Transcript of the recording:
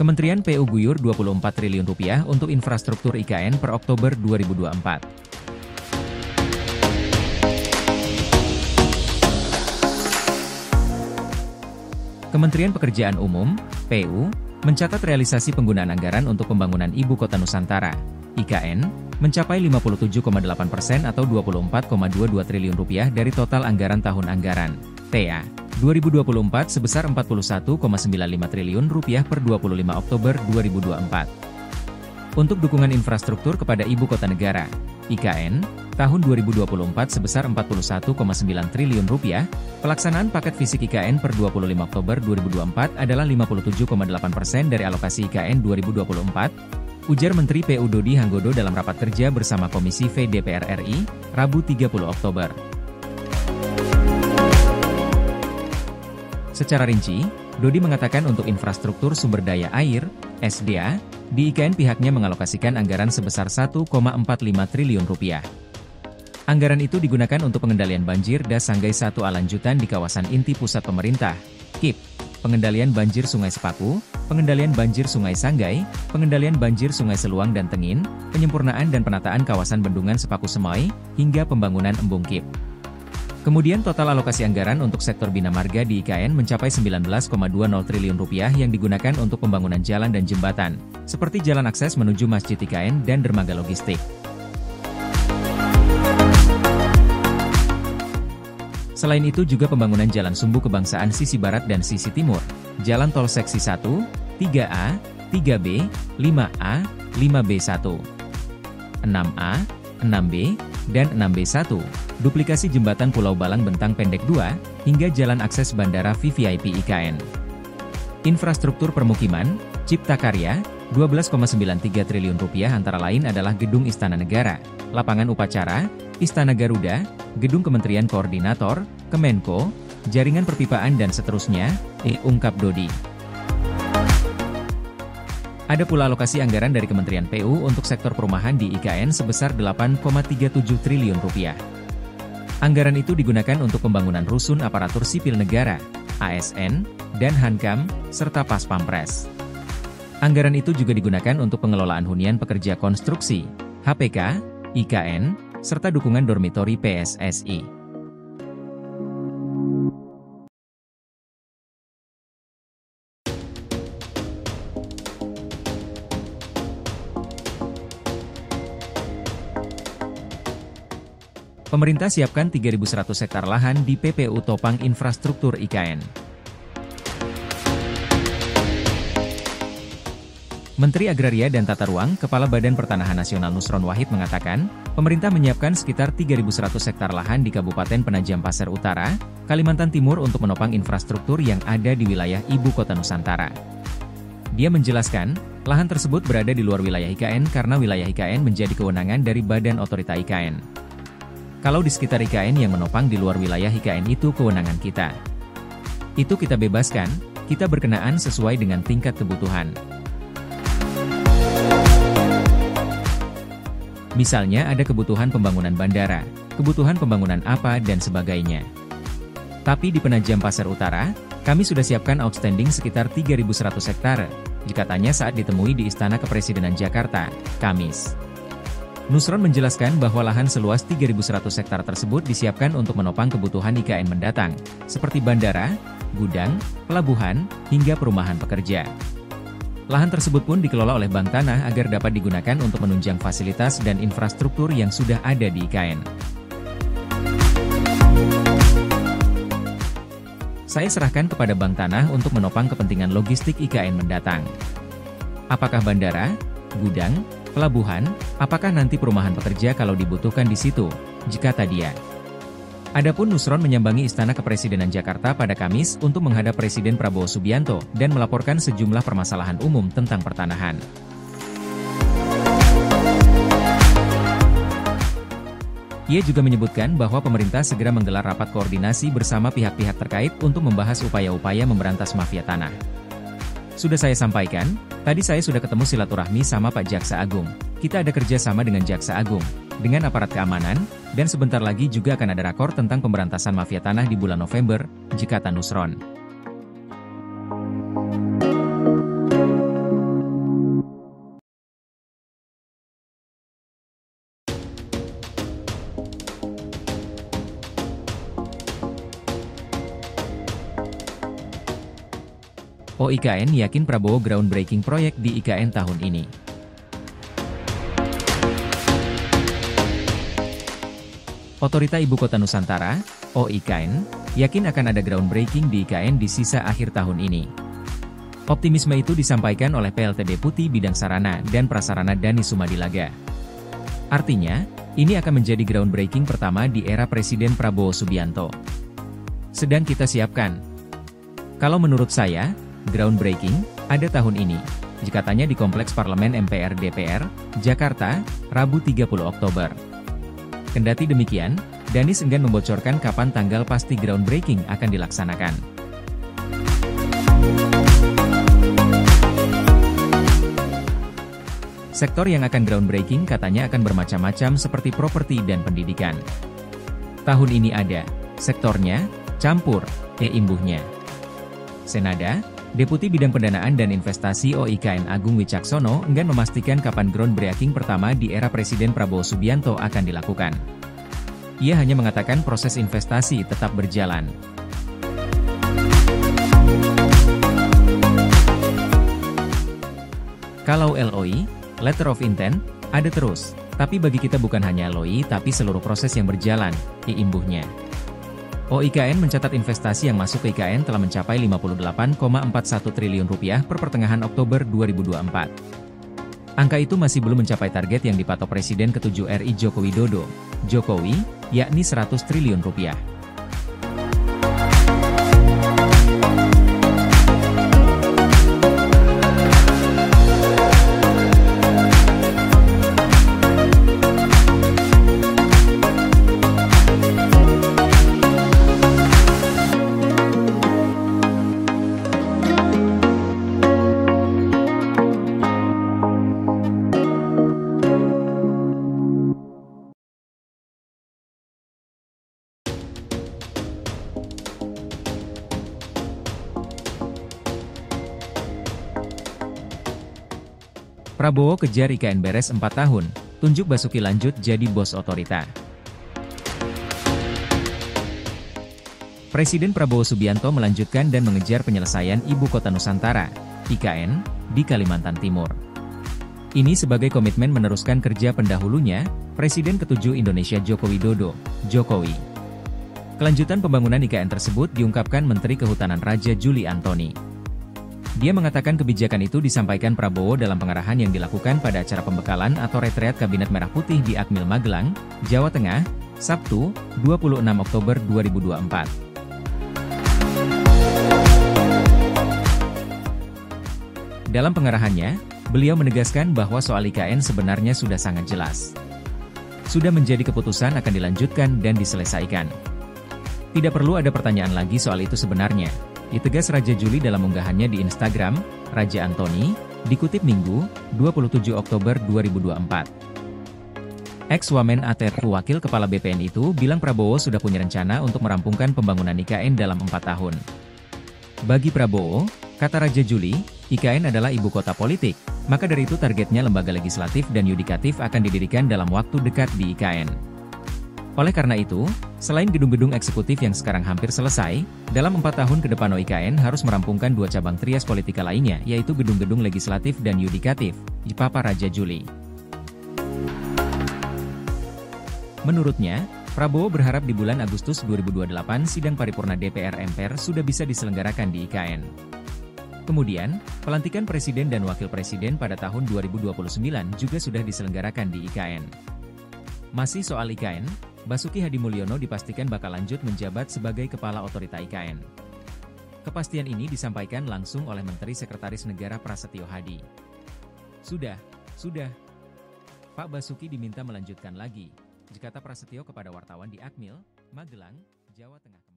Kementerian PU guyur Rp24 triliun untuk infrastruktur IKN per Oktober 2024. Kementerian Pekerjaan Umum, PU, mencatat realisasi penggunaan anggaran untuk pembangunan Ibu Kota Nusantara, IKN, mencapai 57,8% atau Rp24,22 triliun dari total anggaran tahun anggaran, TA, 2024 sebesar Rp41,95 triliun per 25 Oktober 2024. Untuk dukungan infrastruktur kepada Ibu Kota Negara, IKN, tahun 2024 sebesar Rp41,9 triliun, pelaksanaan paket fisik IKN per 25 Oktober 2024 adalah 57,8% dari alokasi IKN 2024, ujar Menteri PU Dodi Hanggodo dalam rapat kerja bersama Komisi V DPR RI, Rabu 30 Oktober. Secara rinci, Dodi mengatakan untuk infrastruktur sumber daya air, SDA, di IKN pihaknya mengalokasikan anggaran sebesar Rp1,45 triliun. Anggaran itu digunakan untuk pengendalian banjir das Sanggai 1 lanjutan di kawasan inti pusat pemerintah, KIP, pengendalian banjir Sungai Sepaku, pengendalian banjir Sungai Sanggai, pengendalian banjir Sungai Seluang dan Tengin, penyempurnaan dan penataan kawasan bendungan Sepaku Semoy, hingga pembangunan embung KIP. Kemudian total alokasi anggaran untuk sektor bina marga di IKN mencapai Rp19,20 triliun yang digunakan untuk pembangunan jalan dan jembatan, seperti jalan akses menuju Masjid IKN dan dermaga logistik. Selain itu juga pembangunan jalan sumbu kebangsaan sisi barat dan sisi timur, jalan tol seksi 1, 3A, 3B, 5A, 5B1, 6A, 6B, dan 6B1, duplikasi jembatan Pulau Balang Bentang Pendek 2, hingga jalan akses bandara VVIP IKN. Infrastruktur permukiman, Cipta Karya, Rp12,93 triliun antara lain adalah Gedung Istana Negara, Lapangan Upacara, Istana Garuda, Gedung Kementerian Koordinator, Kemenko, Jaringan Perpipaan dan seterusnya, ungkap Dodi. Ada pula alokasi anggaran dari Kementerian PU untuk sektor perumahan di IKN sebesar Rp8,37 triliun. Anggaran itu digunakan untuk pembangunan rusun aparatur sipil negara, ASN, dan Hankam, serta Pas Pampres. Anggaran itu juga digunakan untuk pengelolaan hunian pekerja konstruksi, HPK, IKN, serta dukungan dormitori PSSI. Pemerintah siapkan 3.100 hektar lahan di PPU Topang Infrastruktur IKN. Menteri Agraria dan Tata Ruang, Kepala Badan Pertanahan Nasional Nusron Wahid mengatakan, pemerintah menyiapkan sekitar 3.100 hektar lahan di Kabupaten Penajam Pasir Utara, Kalimantan Timur untuk menopang infrastruktur yang ada di wilayah Ibu Kota Nusantara. Dia menjelaskan, lahan tersebut berada di luar wilayah IKN karena wilayah IKN menjadi kewenangan dari Badan Otorita IKN. Kalau di sekitar IKN yang menopang di luar wilayah IKN itu kewenangan kita. Itu kita bebaskan, kita berkenaan sesuai dengan tingkat kebutuhan. Misalnya ada kebutuhan pembangunan bandara, kebutuhan pembangunan apa dan sebagainya. Tapi di Penajam Pasir Utara, kami sudah siapkan outstanding sekitar 3.100 hektar, dikatanya saat ditemui di Istana Kepresidenan Jakarta, Kamis. Nusron menjelaskan bahwa lahan seluas 3.100 hektar tersebut disiapkan untuk menopang kebutuhan IKN mendatang, seperti bandara, gudang, pelabuhan, hingga perumahan pekerja. Lahan tersebut pun dikelola oleh Bank Tanah agar dapat digunakan untuk menunjang fasilitas dan infrastruktur yang sudah ada di IKN. Saya serahkan kepada Bank Tanah untuk menopang kepentingan logistik IKN mendatang. Apakah bandara, gudang, pelabuhan, apakah nanti perumahan pekerja kalau dibutuhkan di situ, kata dia. Adapun Nusron menyambangi Istana Kepresidenan Jakarta pada Kamis untuk menghadap Presiden Prabowo Subianto dan melaporkan sejumlah permasalahan umum tentang pertanahan. Ia juga menyebutkan bahwa pemerintah segera menggelar rapat koordinasi bersama pihak-pihak terkait untuk membahas upaya-upaya memberantas mafia tanah. Sudah saya sampaikan, tadi saya sudah ketemu silaturahmi sama Pak Jaksa Agung. Kita ada kerja sama dengan Jaksa Agung, dengan aparat keamanan, dan sebentar lagi juga akan ada rakor tentang pemberantasan mafia tanah di bulan November, kata Nusron. OIKN yakin Prabowo groundbreaking proyek di IKN tahun ini. Otorita Ibu Kota Nusantara, OIKN, yakin akan ada groundbreaking di IKN di sisa akhir tahun ini. Optimisme itu disampaikan oleh PLT Deputi Bidang Sarana dan Prasarana Dani Sumadilaga. Artinya, ini akan menjadi groundbreaking pertama di era Presiden Prabowo Subianto. Sedang kita siapkan. Kalau menurut saya, groundbreaking ada tahun ini, katanya di Kompleks Parlemen MPR DPR, Jakarta, Rabu 30 Oktober. Kendati demikian, Danis enggan membocorkan kapan tanggal pasti groundbreaking akan dilaksanakan. Sektor yang akan groundbreaking katanya akan bermacam-macam seperti properti dan pendidikan. Tahun ini ada, sektornya, campur, imbuhnya. Senada, Deputi Bidang Pendanaan dan Investasi OIKN Agung Wicaksono enggan memastikan kapan groundbreaking pertama di era Presiden Prabowo Subianto akan dilakukan. Ia hanya mengatakan proses investasi tetap berjalan. Kalau LOI, Letter of Intent, ada terus, tapi bagi kita bukan hanya LOI tapi seluruh proses yang berjalan, imbuhnya. OIKN mencatat investasi yang masuk ke IKN telah mencapai Rp58,41 triliun per pertengahan Oktober 2024. Angka itu masih belum mencapai target yang dipatok Presiden ke-7 RI Joko Widodo, Jokowi, yakni Rp100 triliun. Prabowo kejar IKN beres 4 tahun, tunjuk Basuki lanjut jadi bos otorita. Presiden Prabowo Subianto melanjutkan dan mengejar penyelesaian Ibu Kota Nusantara, IKN, di Kalimantan Timur. Ini sebagai komitmen meneruskan kerja pendahulunya, Presiden ke-7 Indonesia Joko Widodo, Jokowi. Kelanjutan pembangunan IKN tersebut diungkapkan Menteri Kehutanan Raja Juli Antoni. Dia mengatakan kebijakan itu disampaikan Prabowo dalam pengarahan yang dilakukan pada acara pembekalan atau retreat Kabinet Merah Putih di Akmil Magelang, Jawa Tengah, Sabtu, 26 Oktober 2024. Dalam pengarahannya, beliau menegaskan bahwa soal IKN sebenarnya sudah sangat jelas. Sudah menjadi keputusan akan dilanjutkan dan diselesaikan. Tidak perlu ada pertanyaan lagi soal itu sebenarnya. Ditegas Raja Juli dalam unggahannya di Instagram, Raja Antoni, dikutip Minggu, 27 Oktober 2024. Ex-Wamen ATR Wakil Kepala BPN itu bilang Prabowo sudah punya rencana untuk merampungkan pembangunan IKN dalam 4 tahun. Bagi Prabowo, kata Raja Juli, IKN adalah ibu kota politik, maka dari itu targetnya lembaga legislatif dan yudikatif akan didirikan dalam waktu dekat di IKN. Oleh karena itu, selain gedung-gedung eksekutif yang sekarang hampir selesai, dalam 4 tahun ke depan OIKN harus merampungkan 2 cabang trias politika lainnya, yaitu gedung-gedung legislatif dan yudikatif, dipapar Raja Juli. Menurutnya, Prabowo berharap di bulan Agustus 2028 sidang paripurna DPR MPR sudah bisa diselenggarakan di IKN. Kemudian, pelantikan Presiden dan Wakil Presiden pada tahun 2029 juga sudah diselenggarakan di IKN. Masih soal IKN, Basuki Hadimulyono dipastikan bakal lanjut menjabat sebagai Kepala Otorita IKN. Kepastian ini disampaikan langsung oleh Menteri Sekretaris Negara Prasetyo Hadi. Sudah. Pak Basuki diminta melanjutkan lagi, kata Prasetyo kepada wartawan di Akmil, Magelang, Jawa Tengah.